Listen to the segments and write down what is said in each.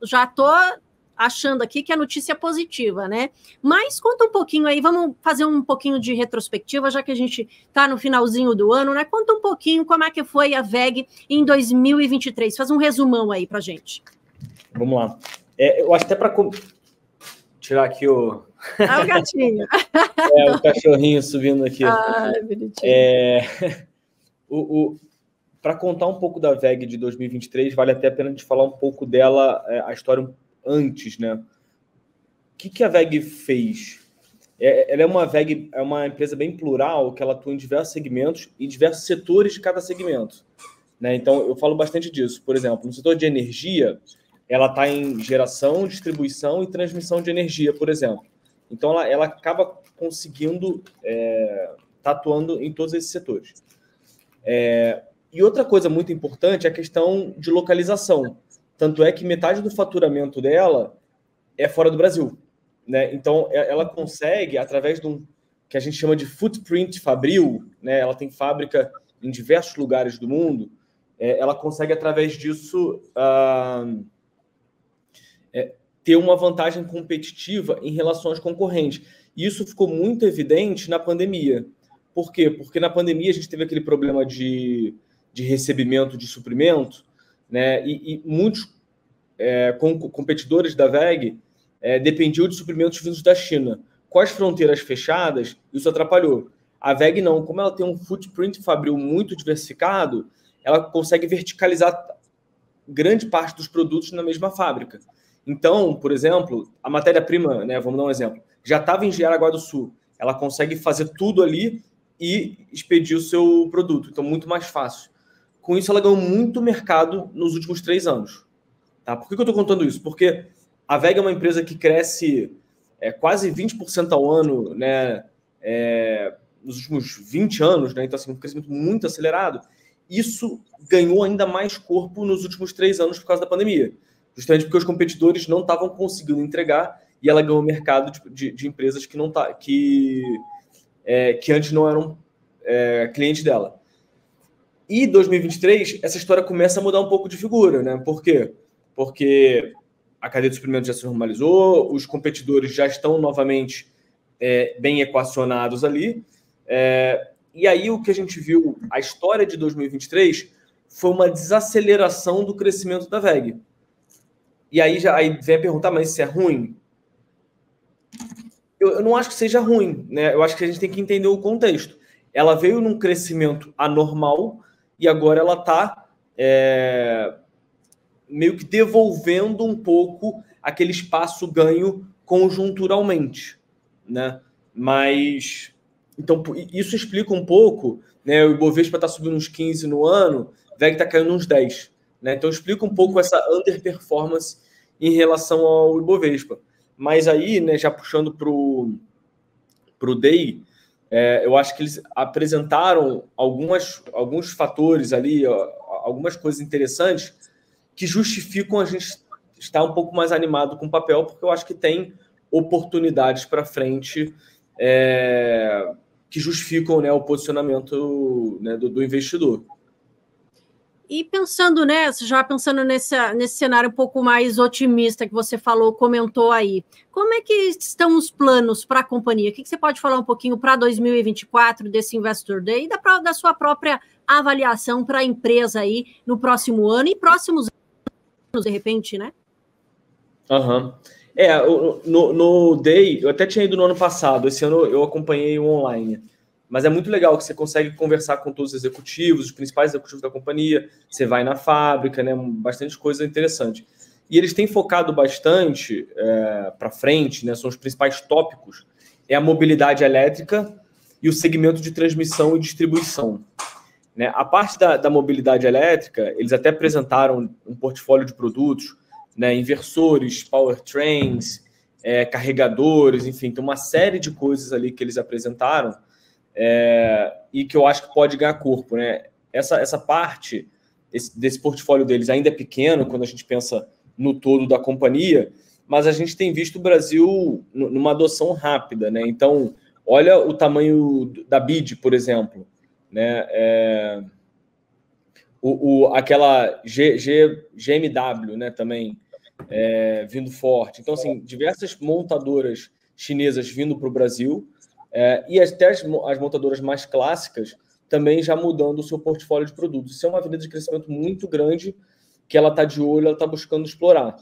já tô achando aqui que a notícia é positiva, né? Mas conta um pouquinho aí, vamos fazer um pouquinho de retrospectiva, já que a gente está no finalzinho do ano, né? Conta um pouquinho como é que foi a WEG em 2023. Faz um resumão aí pra gente. Vamos lá. Eu acho até para tirar aqui o... o gatinho. O cachorrinho subindo aqui. Bonitinho. Para contar um pouco da WEG de 2023, vale até a pena a gente falar um pouco dela, a história antes, né? O que a WEG fez? Ela é uma WEG, é uma empresa bem plural, que ela atua em diversos segmentos e diversos setores de cada segmento, né? Então, eu falo bastante disso. Por exemplo, no setor de energia, ela está em geração, distribuição e transmissão de energia, por exemplo. Então, ela acaba conseguindo tá atuando em todos esses setores. E outra coisa muito importante é a questão de localização. Tanto é que metade do faturamento dela é fora do Brasil, né? Então, ela consegue, através de um que a gente chama de footprint fabril, né? Ela tem fábrica em diversos lugares do mundo, ela consegue, através disso, ter uma vantagem competitiva em relação aos concorrentes. E isso ficou muito evidente na pandemia. Por quê? Porque na pandemia a gente teve aquele problema de recebimento de suprimento, né? E muitos competidores da WEG dependiam de suprimentos vindos da China. Com as fronteiras fechadas, isso atrapalhou. A WEG não, como ela tem um footprint fabril muito diversificado, ela consegue verticalizar grande parte dos produtos na mesma fábrica. Então, por exemplo, a matéria-prima, né, vamos dar um exemplo, já estava em Jaraguá do Sul. Ela consegue fazer tudo ali e expedir o seu produto. Então, muito mais fácil. Com isso, ela ganhou muito mercado nos últimos 3 anos. Tá? Por que eu estou contando isso? Porque a WEG é uma empresa que cresce quase 20% ao ano, né, nos últimos 20 anos. Né? Então, assim, um crescimento muito acelerado. Isso ganhou ainda mais corpo nos últimos 3 anos por causa da pandemia. Justamente porque os competidores não estavam conseguindo entregar e ela ganhou mercado de empresas que antes não eram clientes dela. E 2023, essa história começa a mudar um pouco de figura, né? Por quê? Porque a cadeia de suprimentos já se normalizou, os competidores já estão novamente bem equacionados ali. E aí o que a gente viu, a história de 2023 foi uma desaceleração do crescimento da WEG. E aí vem a perguntar, mas isso é ruim? Eu não acho que seja ruim, né? Eu acho que a gente tem que entender o contexto. Ela veio num crescimento anormal e agora ela está meio que devolvendo um pouco aquele espaço ganho conjunturalmente, né? Mas, então, isso explica um pouco, né? O Ibovespa está subindo uns 15 no ano, a WEG está caindo uns 10. Né? Então, explica um pouco essa underperformance em relação ao Ibovespa. Mas aí, né, já puxando para o DEI, eu acho que eles apresentaram alguns fatores ali, algumas coisas interessantes que justificam a gente estar um pouco mais animado com o papel, porque eu acho que tem oportunidades para frente que justificam, né, o posicionamento, né, do investidor. E pensando já pensando nesse cenário um pouco mais otimista que você comentou aí, como é que estão os planos para a companhia? O que você pode falar um pouquinho para 2024 desse Investor Day e da sua própria avaliação para a empresa aí no próximo ano e próximos anos, de repente, né? Aham. No Day, eu até tinha ido no ano passado, esse ano eu acompanhei o online. Mas é muito legal que você consegue conversar com todos os executivos, os principais executivos da companhia, você vai na fábrica, né? Bastante coisa interessante. E eles têm focado bastante para frente, né? São os principais tópicos, a mobilidade elétrica e o segmento de transmissão e distribuição. Né? A parte da mobilidade elétrica, eles até apresentaram um portfólio de produtos, né? Inversores, powertrains, carregadores, enfim, tem uma série de coisas ali que eles apresentaram, e que eu acho que pode ganhar corpo, né? Essa parte desse portfólio deles ainda é pequeno quando a gente pensa no todo da companhia, mas a gente tem visto o Brasil numa adoção rápida, né? Então, olha o tamanho da BID, por exemplo, né? Aquela GMW, né? Também vindo forte. Então, assim, diversas montadoras chinesas vindo para o Brasil, e até as montadoras mais clássicas também já mudando o seu portfólio de produtos. Isso é uma avenida de crescimento muito grande que ela está de olho, ela está buscando explorar.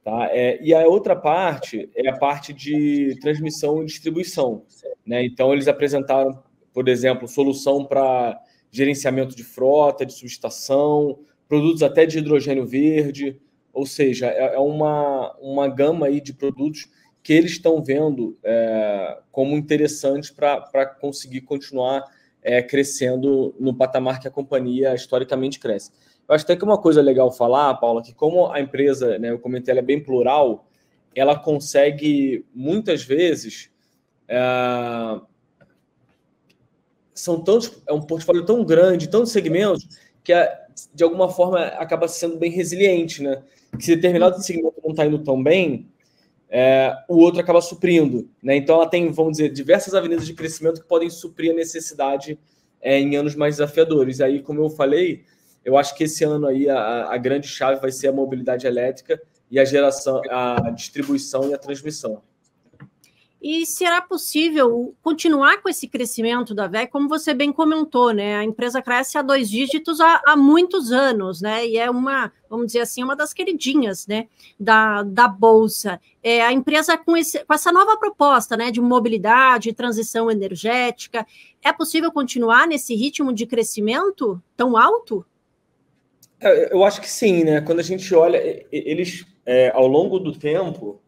Tá? E a outra parte é a parte de transmissão e distribuição. Né? Então, eles apresentaram, por exemplo, solução para gerenciamento de frota, de subestação, produtos até de hidrogênio verde, ou seja, é uma gama aí de produtos que eles estão vendo como interessantes para conseguir continuar crescendo no patamar que a companhia historicamente cresce. Eu acho até que uma coisa legal falar, Paula, que como a empresa, né, eu comentei, ela é bem plural, ela consegue, muitas vezes, é um portfólio tão grande, tantos segmentos, que de alguma forma acaba sendo bem resiliente, né? Que se determinado segmento não está indo tão bem, o outro acaba suprindo, né? Então ela tem, vamos dizer, diversas avenidas de crescimento que podem suprir a necessidade em anos mais desafiadores. Aí, como eu falei, eu acho que esse ano aí a grande chave vai ser a mobilidade elétrica e a geração, a distribuição e a transmissão. E será possível continuar com esse crescimento da WEG, como você bem comentou, né? A empresa cresce a 2 dígitos há muitos anos, né? E é vamos dizer assim, uma das queridinhas, né, da Bolsa. A empresa com essa nova proposta, né, de mobilidade, transição energética, é possível continuar nesse ritmo de crescimento tão alto? Eu acho que sim, né? Quando a gente olha, eles, ao longo do tempo,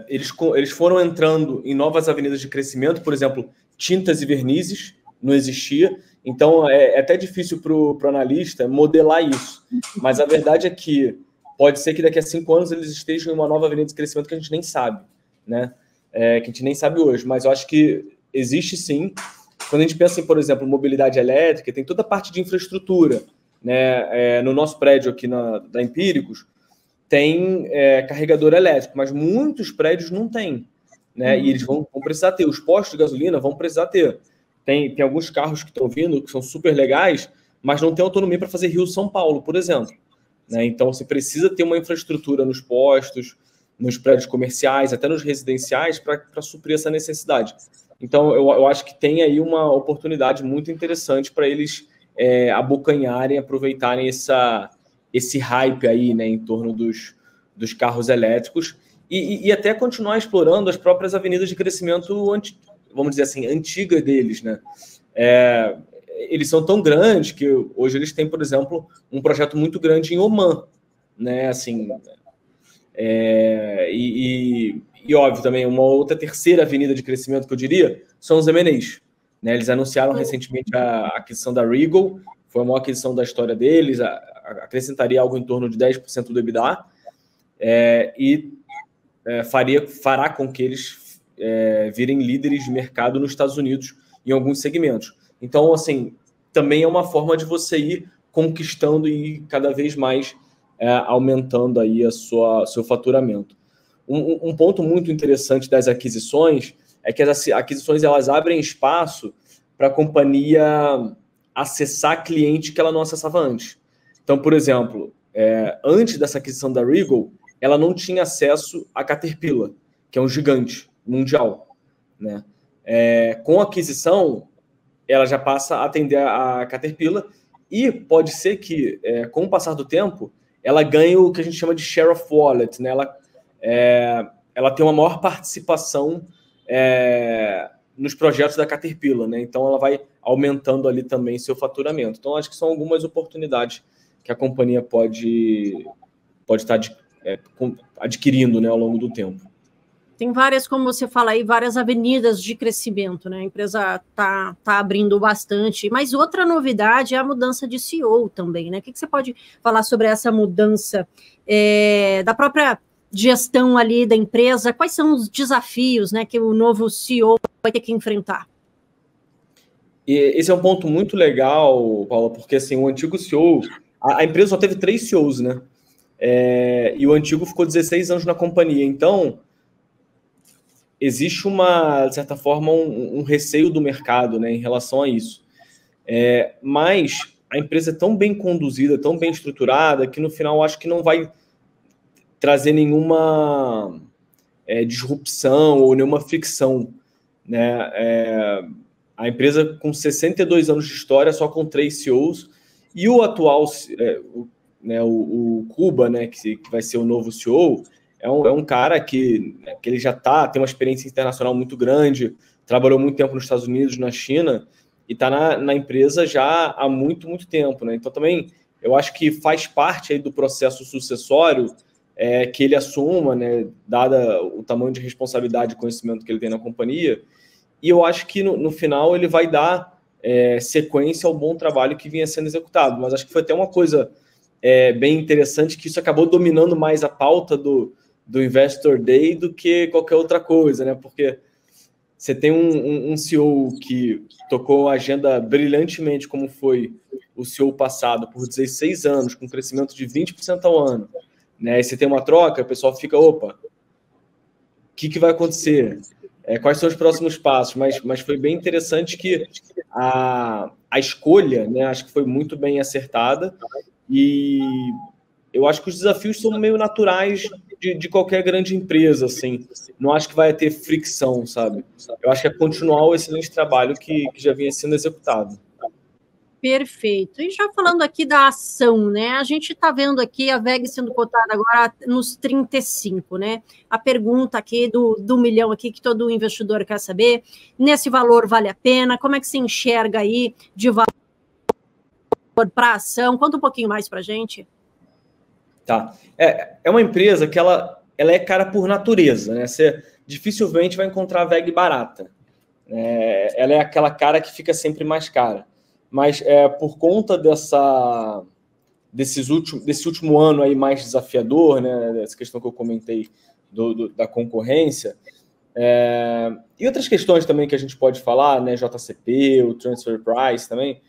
eles foram entrando em novas avenidas de crescimento, por exemplo, tintas e vernizes, não existia, então é até difícil para o analista modelar isso, mas a verdade é que pode ser que daqui a 5 anos eles estejam em uma nova avenida de crescimento que a gente nem sabe, né? Que a gente nem sabe hoje, mas eu acho que existe sim. Quando a gente pensa em, por exemplo, mobilidade elétrica, tem toda a parte de infraestrutura, né? No nosso prédio aqui da Empíricos, tem carregador elétrico, mas muitos prédios não têm, né? E eles vão precisar ter. Os postos de gasolina vão precisar ter. Tem alguns carros que estão vindo, que são super legais, mas não tem autonomia para fazer Rio-São Paulo, por exemplo. Né? Então, você precisa ter uma infraestrutura nos postos, nos prédios comerciais, até nos residenciais, para suprir essa necessidade. Então, eu acho que tem aí uma oportunidade muito interessante para eles abocanharem, aproveitarem esse hype aí, né, em torno dos carros elétricos e até continuar explorando as próprias avenidas de crescimento, vamos dizer assim, antigas deles, né? Eles são tão grandes que hoje eles têm, por exemplo, um projeto muito grande em Oman, né? Assim, óbvio também, uma outra terceira avenida de crescimento que eu diria são os M&As, né? Eles anunciaram recentemente a aquisição da Regal, foi a maior aquisição da história deles, acrescentaria algo em torno de 10% do EBITDA fará com que eles virem líderes de mercado nos Estados Unidos em alguns segmentos. Então, assim, também é uma forma de você ir conquistando e cada vez mais aumentando aí seu faturamento. Um ponto muito interessante das aquisições é que as aquisições elas abrem espaço para a companhia acessar cliente que ela não acessava antes. Então, por exemplo, antes dessa aquisição da Regal, ela não tinha acesso à Caterpillar, que é um gigante mundial, né? Com a aquisição, ela já passa a atender a Caterpillar e pode ser que, com o passar do tempo, ela ganhe o que a gente chama de share of wallet, né? Ela tem uma maior participação nos projetos da Caterpillar, né? Então, ela vai aumentando ali também seu faturamento. Então, acho que são algumas oportunidades que a companhia pode estar adquirindo, né, ao longo do tempo. Tem várias, como você fala aí, várias avenidas de crescimento, né? A empresa tá abrindo bastante. Mas outra novidade é a mudança de CEO também, né? O que você pode falar sobre essa mudança da própria gestão ali da empresa? Quais são os desafios, né, que o novo CEO vai ter que enfrentar? E esse é um ponto muito legal, Paula, porque assim, o antigo CEO, a empresa só teve 3 CEOs, né? E o antigo ficou 16 anos na companhia. Então, existe de certa forma, um receio do mercado, né, em relação a isso. Mas a empresa é tão bem conduzida, tão bem estruturada, que no final acho que não vai trazer nenhuma disrupção ou nenhuma fricção, né? A empresa com 62 anos de história, só com 3 CEOs, e o atual, o Kuba, né, que vai ser o novo CEO, é um cara que ele já tem uma experiência internacional muito grande, trabalhou muito tempo nos Estados Unidos, na China, e está na empresa já há muito, muito tempo, né? Então, também, eu acho que faz parte aí do processo sucessório que ele assuma, né, dada o tamanho de responsabilidade e conhecimento que ele tem na companhia, e eu acho que no final ele vai dar sequência ao bom trabalho que vinha sendo executado. Mas acho que foi até uma coisa bem interessante, que isso acabou dominando mais a pauta do Investor Day do que qualquer outra coisa, né? Porque você tem um CEO que tocou a agenda brilhantemente, como foi o CEO passado, por 16 anos, com crescimento de 20% ao ano, né? E você tem uma troca, o pessoal fica, opa, o que vai acontecer? Quais são os próximos passos? Mas foi bem interessante que a escolha, né, acho que foi muito bem acertada, e eu acho que os desafios são meio naturais de qualquer grande empresa, assim. Não acho que vai ter fricção, sabe? Eu acho que é continuar o excelente trabalho que já vinha sendo executado. Perfeito. E já falando aqui da ação, né? A gente está vendo aqui a VEG sendo cotada agora nos 35, né? A pergunta aqui do milhão aqui que todo investidor quer saber, nesse valor vale a pena? Como é que se enxerga aí de valor para ação? Conta um pouquinho mais para a gente. Tá. É uma empresa que ela é cara por natureza, né? Você dificilmente vai encontrar a VEG barata. Ela é aquela cara que fica sempre mais cara. Mas por conta desse último ano aí mais desafiador, né? Essa questão que eu comentei da concorrência, e outras questões também que a gente pode falar, né? JCP, o Transfer Price também,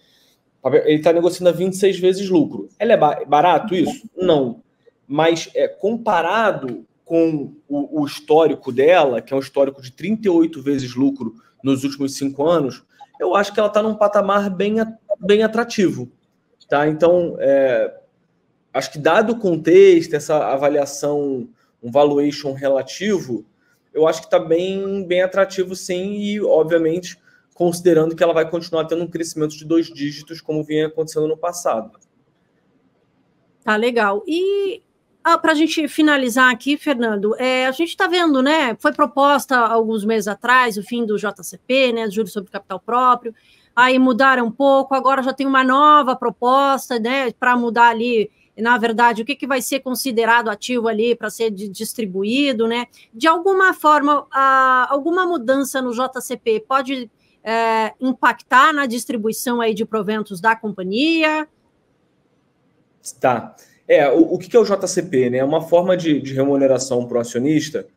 ele está negociando a 26 vezes lucro. Ela é barato isso? Não. Mas comparado com o histórico dela, que é um histórico de 38 vezes lucro nos últimos 5 anos, eu acho que ela está num patamar bem atrativo. Tá? Então, acho que dado o contexto, essa avaliação, um valuation relativo, eu acho que está bem atrativo, sim, e, obviamente, considerando que ela vai continuar tendo um crescimento de 2 dígitos, como vinha acontecendo no passado. Tá legal. E para a gente finalizar aqui, Fernando, a gente está vendo, né? Foi proposta alguns meses atrás o fim do JCP, né? Juros sobre capital próprio. Aí mudaram um pouco, agora já tem uma nova proposta, né? Para mudar ali, na verdade, o que vai ser considerado ativo ali para ser distribuído, né? De alguma forma, alguma mudança no JCP pode impactar na distribuição aí de proventos da companhia? Tá. O que é o JCP, né? É uma forma de remuneração para o acionista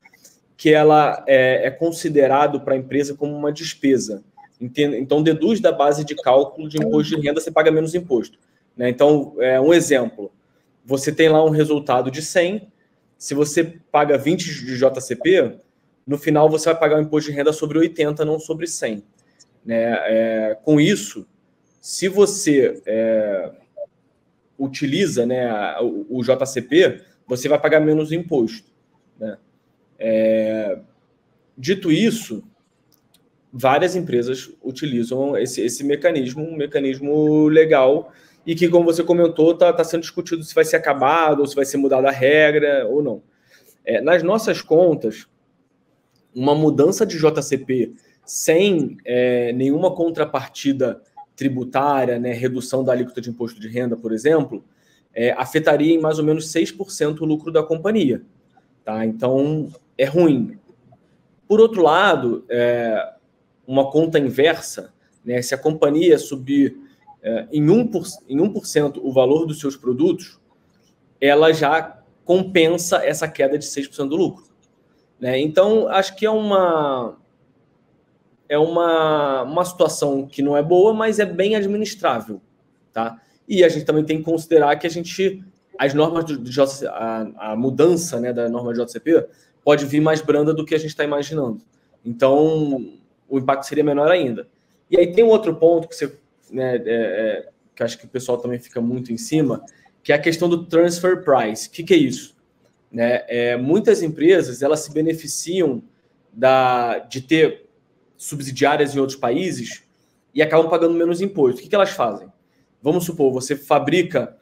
que ela é considerado para a empresa como uma despesa. Então, deduz da base de cálculo de imposto de renda, você paga menos imposto. Né? Então, um exemplo, você tem lá um resultado de 100, se você paga 20 de JCP, no final você vai pagar o imposto de renda sobre 80, não sobre 100. Né? Com isso, se você utiliza, né, o JCP, você vai pagar menos imposto. Né? Dito isso, várias empresas utilizam esse mecanismo, um mecanismo legal, e que, como você comentou, está sendo discutido se vai ser acabado, ou se vai ser mudada a regra, ou não. Nas nossas contas, uma mudança de JCP sem nenhuma contrapartida tributária, né, redução da alíquota de imposto de renda, por exemplo, afetaria em mais ou menos 6% o lucro da companhia. Tá? Então, é ruim. Por outro lado, uma conta inversa, né, se a companhia subir em 1% o valor dos seus produtos, ela já compensa essa queda de 6% do lucro. Né? Então, acho que é uma situação que não é boa, mas é bem administrável. Tá? E a gente também tem que considerar que as normas a mudança, né, da norma de JCP pode vir mais branda do que a gente está imaginando. Então, o impacto seria menor ainda. E aí tem um outro ponto que você, né, que acho que o pessoal também fica muito em cima, que é a questão do transfer price. O que é isso? né? Muitas empresas elas se beneficiam de ter subsidiárias em outros países e acabam pagando menos imposto. O que elas fazem? Vamos supor, você fabrica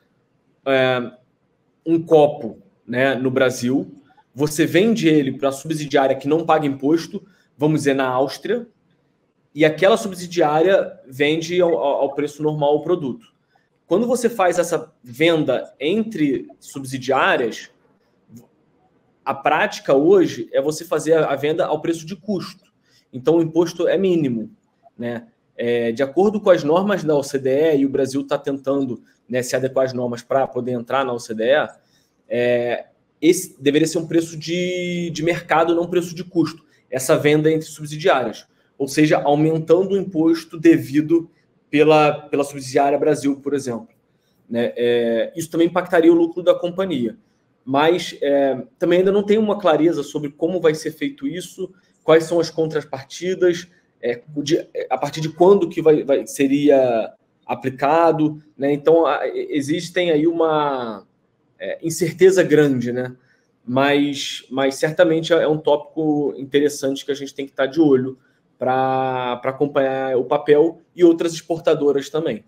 um copo, né, no Brasil, você vende ele para a subsidiária que não paga imposto, vamos dizer, na Áustria, e aquela subsidiária vende ao preço normal o produto. Quando você faz essa venda entre subsidiárias, a prática hoje é você fazer a venda ao preço de custo. Então, o imposto é mínimo, né? De acordo com as normas da OCDE, e o Brasil está tentando, né, se adequar às normas para poder entrar na OCDE, esse deveria ser um preço de mercado, não um preço de custo, essa venda entre subsidiárias. Ou seja, aumentando o imposto devido pela subsidiária Brasil, por exemplo, né? Isso também impactaria o lucro da companhia. Mas também ainda não tem uma clareza sobre como vai ser feito isso, quais são as contrapartidas, a partir de quando que seria aplicado, né? Então, existem aí uma incerteza grande, né? Mas certamente é um tópico interessante que a gente tem que estar de olho para acompanhar o papel e outras exportadoras também.